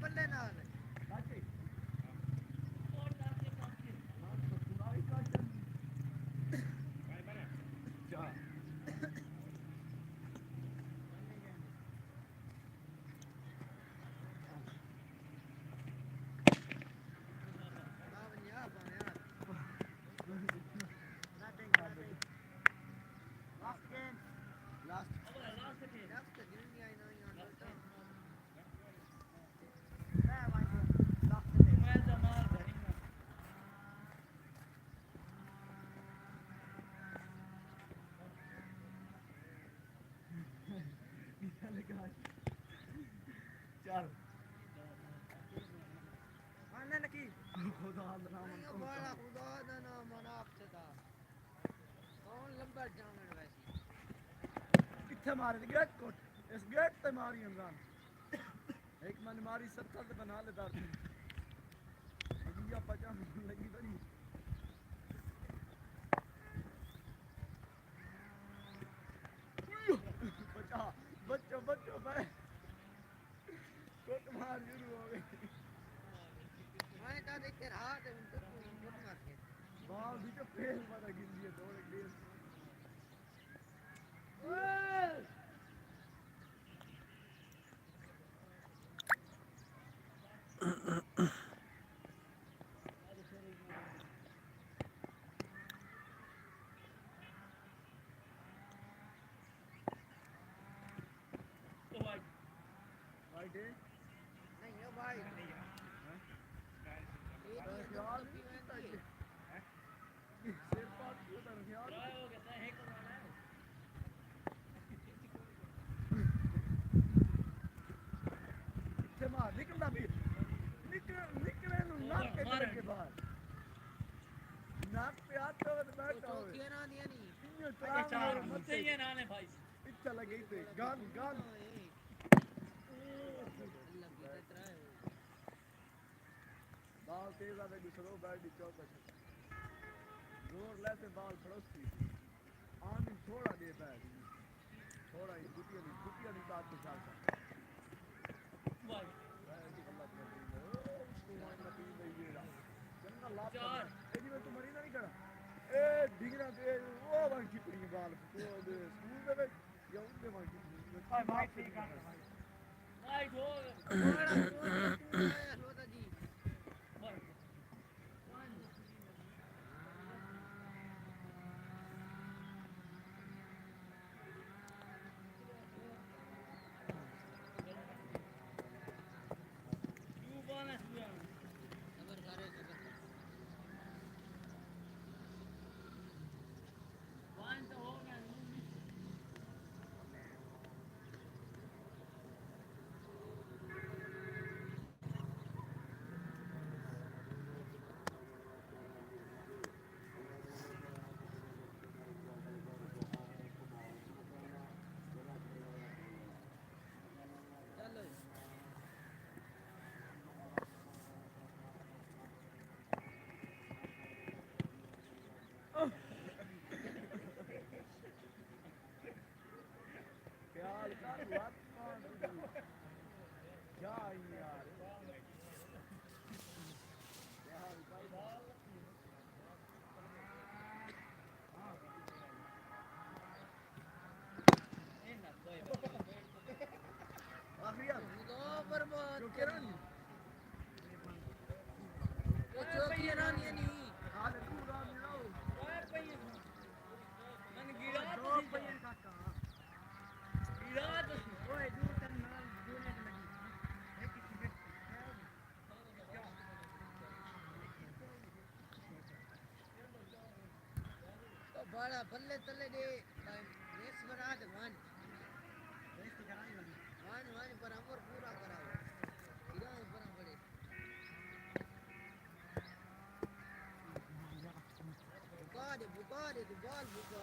ਬੱਲੇ ਨਾਲ किथे मारे गेट कोट इस गेट ते मारी इमरान एक मन मारी 70 ते बना ले दर्द अगिया 50 लगी बनी बचा बच्चो बच्चो भाई कोट मार शुरू हो गई मैं का देख के हाथ है उनको कोट मार के बाल भी तो फेल मारा गिर दिए दौड़ गए नहीं हो भाई निकलना भी निकले नाक के बाहर नाक पे हाथ तो बैठा हो ये ना दिया नहीं चार मुझसे ये ना ने भाई इच्छा लगी थे गान गान बाल तेज आवे दूसरो बैठ चौका जोर लेते बाल पड़ोसी आन थोड़ा दे बैठ थोड़ा ही गुटिया नहीं बात के साथ वाह चार एडी में तुम्हारी ना नहीं करा ए डिगना पे ओ वांकी पड़ी बाल तो स्कूल में या उनके वांकी भाई भाई ठीक है भाई जो होता जी बड़ा बल्ले तले दे रेस बना दे वन रेस तो करानी वाली वन पर अमर पूरा कराओ इधर ऊपर बड़े बुका दे तू बाल बुका